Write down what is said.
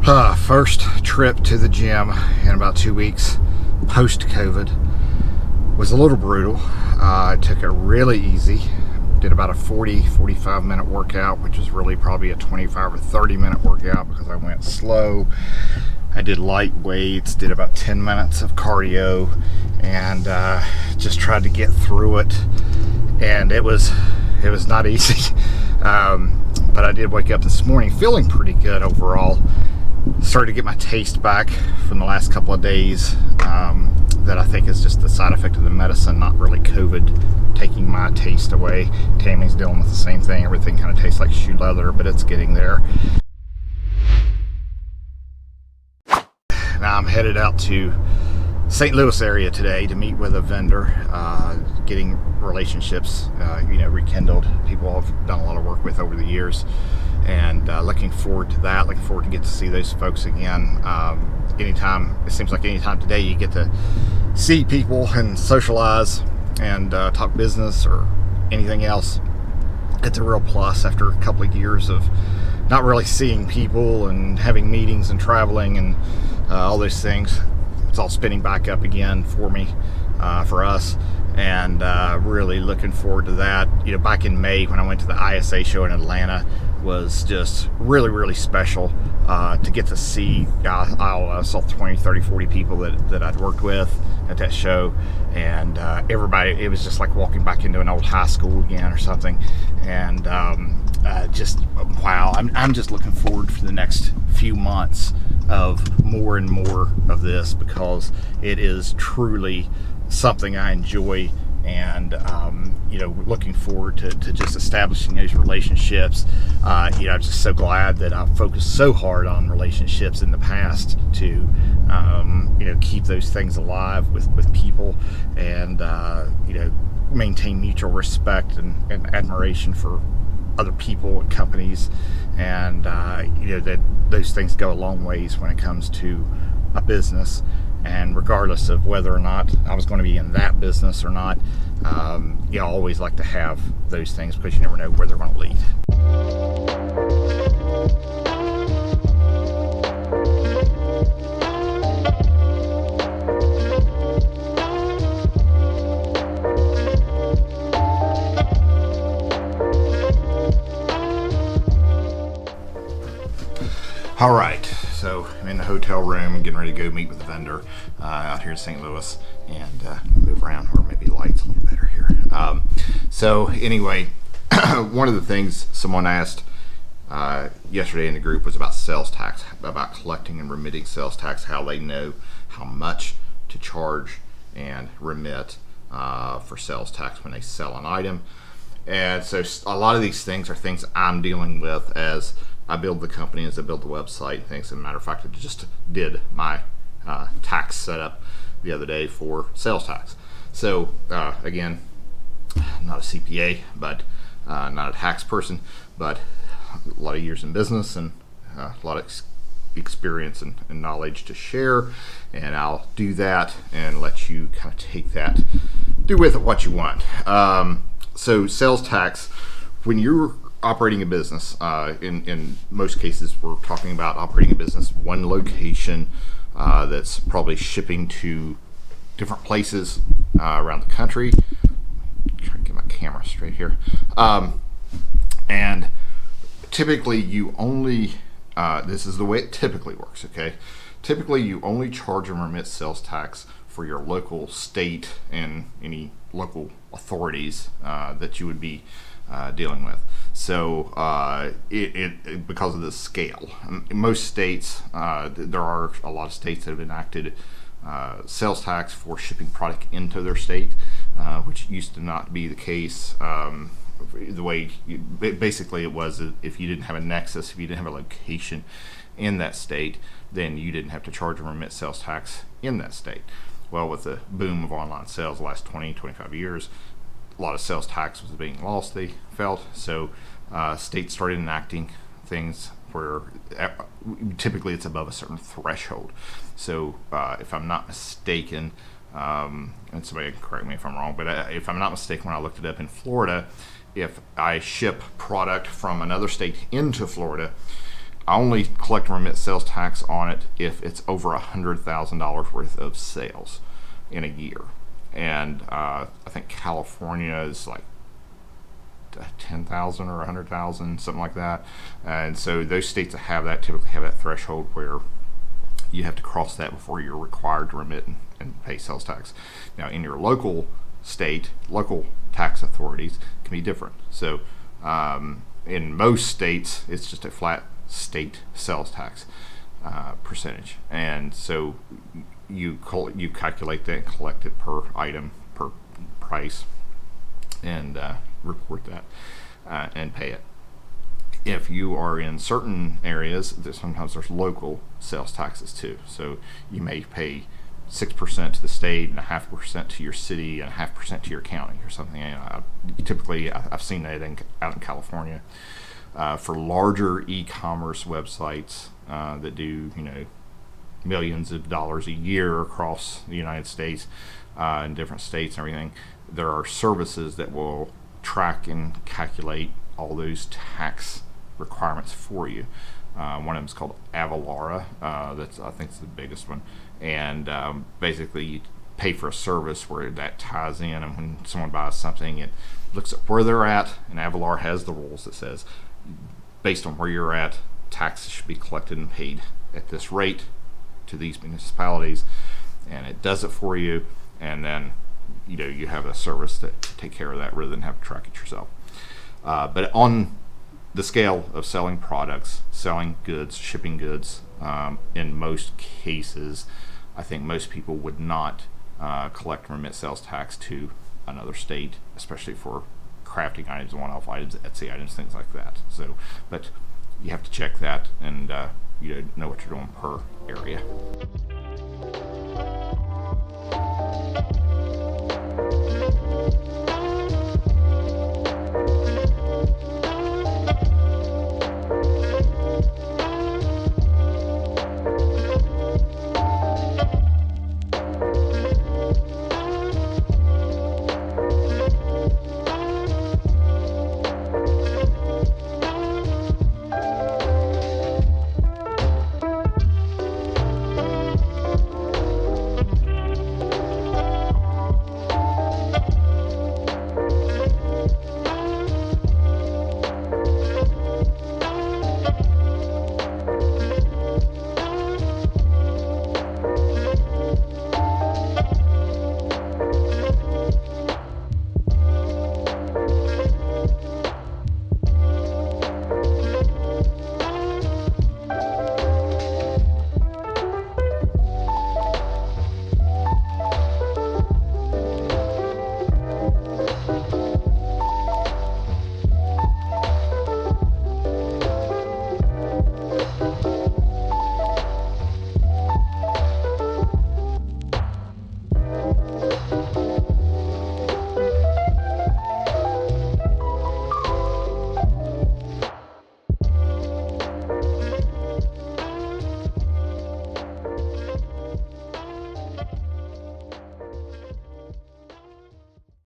First trip to the gym in about 2 weeks post-COVID was a little brutal. I took it really easy. Did about a 45 minute workout, which was really probably a 25 or 30 minute workout because I went slow. I did light weights, did about 10 minutes of cardio, and just tried to get through it. And it was not easy. But I did wake up this morning feeling pretty good overall. Started to get my taste back from the last couple of days. That I think is just the side effect of the medicine, not really COVID taking my taste away. Tammy's dealing with the same thing. Everything kind of tastes like shoe leather, but it's getting there. Now I'm headed out to St. Louis area today to meet with a vendor, getting relationships, rekindled. People I've done a lot of work with over the years, and looking forward to that. Looking forward to get to see those folks again. It seems like anytime today you get to see people and socialize and talk business or anything else, it's a real plus after a couple of years of not really seeing people and having meetings and traveling and all those things. It's all spinning back up again for me, for us, and really looking forward to that. Back in May when I went to the ISA show in Atlanta was just really, really special to get to see. I saw 20, 30, 40 people that I'd worked with at that show, and everybody, it was just like walking back into an old high school again or something. And just wow, I'm just looking forward for the next few months of more and more of this, because it is truly something I enjoy, and looking forward to just establishing those relationships. I'm just so glad that I've focused so hard on relationships in the past to keep those things alive with people, and maintain mutual respect and admiration for other people and companies, and that those things go a long ways when it comes to a business. And regardless of whether or not I was going to be in that business or not, I always like to have those things, because you never know where they're going to lead. All right, so I'm in the hotel room and getting ready to go meet with the vendor out here in St. Louis, and move around where maybe light's a little better here. So anyway, one of the things someone asked yesterday in the group was about sales tax, about collecting and remitting sales tax, how they know how much to charge and remit for sales tax when they sell an item. And so a lot of these things are things I'm dealing with as I build the company, as I build the website and things. As a matter of fact, I just did my tax setup the other day for sales tax. So again, not a CPA, but not a tax person, but a lot of years in business and a lot of experience and knowledge to share. And I'll do that and let you kind of take that, do with it what you want. So sales tax, when you're operating a business, in most cases we're talking about operating a business one location that's probably shipping to different places around the country. Try to get my camera straight here. And typically you only, this is the way it typically works, okay? Typically you only charge and remit sales tax for your local, state, and any local authorities that you would be dealing with. So it because of the scale, in most states, there are a lot of states that have enacted sales tax for shipping product into their state, which used to not be the case. The way basically it was, if you didn't have a nexus, if you didn't have a location in that state, then you didn't have to charge and remit sales tax in that state. Well, with the boom of online sales the last 20-25 years, a lot of sales tax was being lost, they felt. So states started enacting things where typically it's above a certain threshold. So if I'm not mistaken, and somebody can correct me if I'm wrong, but if I'm not mistaken, when I looked it up in Florida, if I ship product from another state into Florida, I only collect and remit sales tax on it if it's over $100,000 worth of sales in a year. And I think California is like 10,000 or 100,000, something like that. And so those states that have that typically have that threshold where you have to cross that before you're required to remit and pay sales tax. Now, in your local state, local tax authorities can be different. So in most states, it's just a flat state sales tax percentage, and so you calculate that and collect it per item, per price, and report that and pay it. If you are in certain areas, sometimes there's local sales taxes too. So you may pay 6% to the state and 0.5% to your city and 0.5% to your county or something. Typically, I've seen that out in California. For larger e-commerce websites that do, millions of dollars a year across the United States in different states and everything, there are services that will track and calculate all those tax requirements for you. One of them is called Avalara. That's, I think, it's the biggest one. And basically, you pay for a service where that ties in, and when someone buys something, it looks at where they're at, and Avalara has the rules that says, based on where you're at, taxes should be collected and paid at this rate to these municipalities, and it does it for you, and then you have a service that take care of that rather than have to track it yourself. But on the scale of selling products, selling goods, shipping goods, in most cases, I think most people would not collect and remit sales tax to another state, especially for crafting items, one-off items, Etsy items, things like that. So, but you have to check that and know what you're doing per area.